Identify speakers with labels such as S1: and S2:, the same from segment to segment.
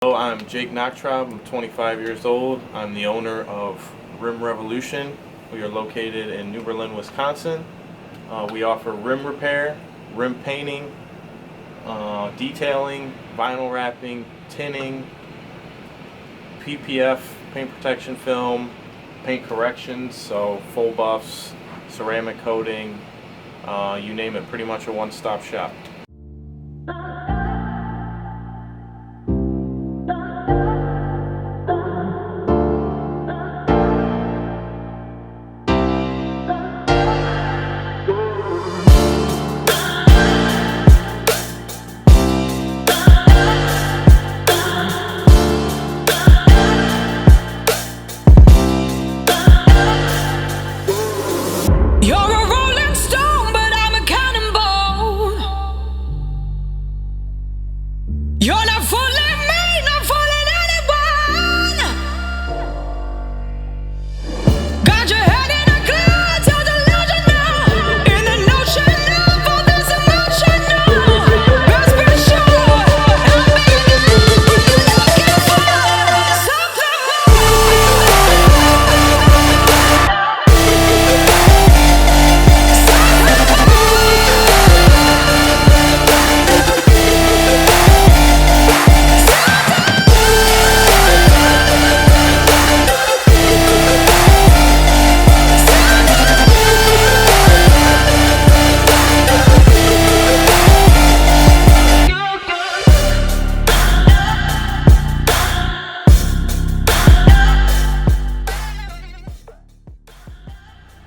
S1: Hello, I'm Jake Nachtraub. I'm 25 years old. I'm the owner of Rim Revolution. We are located in New Berlin, Wisconsin. We offer rim repair, rim painting, detailing, vinyl wrapping, tinning, PPF, paint protection film, paint corrections, so full buffs, ceramic coating, you name it, pretty much a one-stop shop.
S2: You're a rolling stone, but I'm a cannonball. You're not fooling me, not fooling anyone. Got your head in a cloud, you're delusional. In an ocean of all this emotional. Best be sure, I'll be there when you're looking for something more.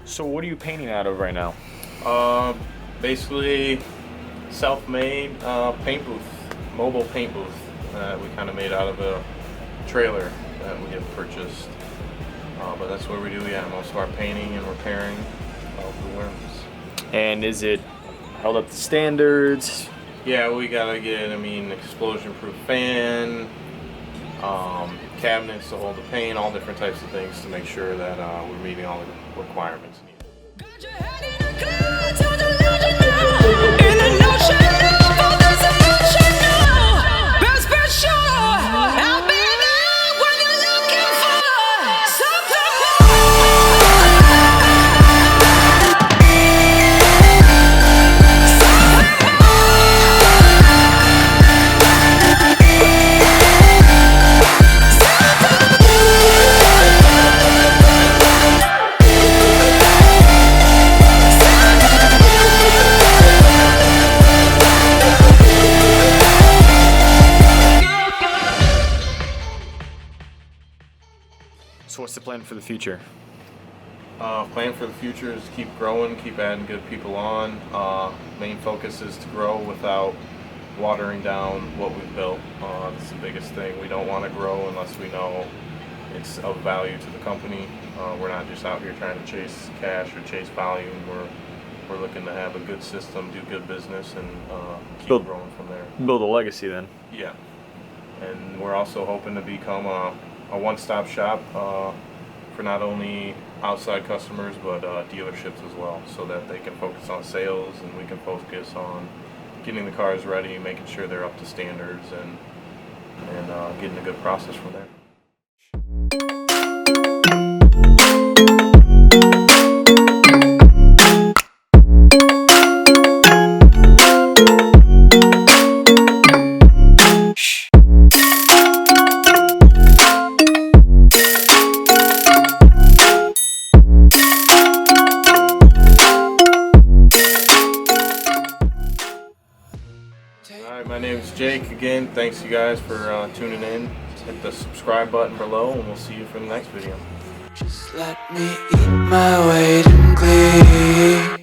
S3: So what are you painting out of right now?
S1: Basically self-made paint booth, mobile paint booth that we kind of made out of a trailer that we had purchased. But that's what we do, yeah, most of our painting and repairing of the rims.
S3: And is it held up to standards?
S1: Yeah, we gotta get, explosion-proof fan, cabinets to hold the paint, all different types of things to make sure that we're meeting all the requirements needed.
S2: Got your head in a cloud, you're delusional. In an ocean of all this emotional. Best be sure, I'll be there when you're looking for something
S3: So what's the plan for the future?
S1: Plan for the future is to keep growing, keep adding good people on. Main focus is to grow without watering down what we've built. That's the biggest thing. We don't want to grow unless we know it's of value to the company. We're not just out here trying to chase cash or chase volume. We're looking to have a good system, do good business, and keep growing from there.
S3: Build a legacy then.
S1: Yeah. And we're also hoping to become a one-stop shop for not only outside customers but dealerships as well, so that they can focus on sales and we can focus on getting the cars ready, making sure they're up to standards, and getting a good process from there. Alright, my name is Jake again. Thanks you guys for tuning in. Hit the subscribe button below and we'll see you for the next video.
S4: Just let me eat my weight in glee.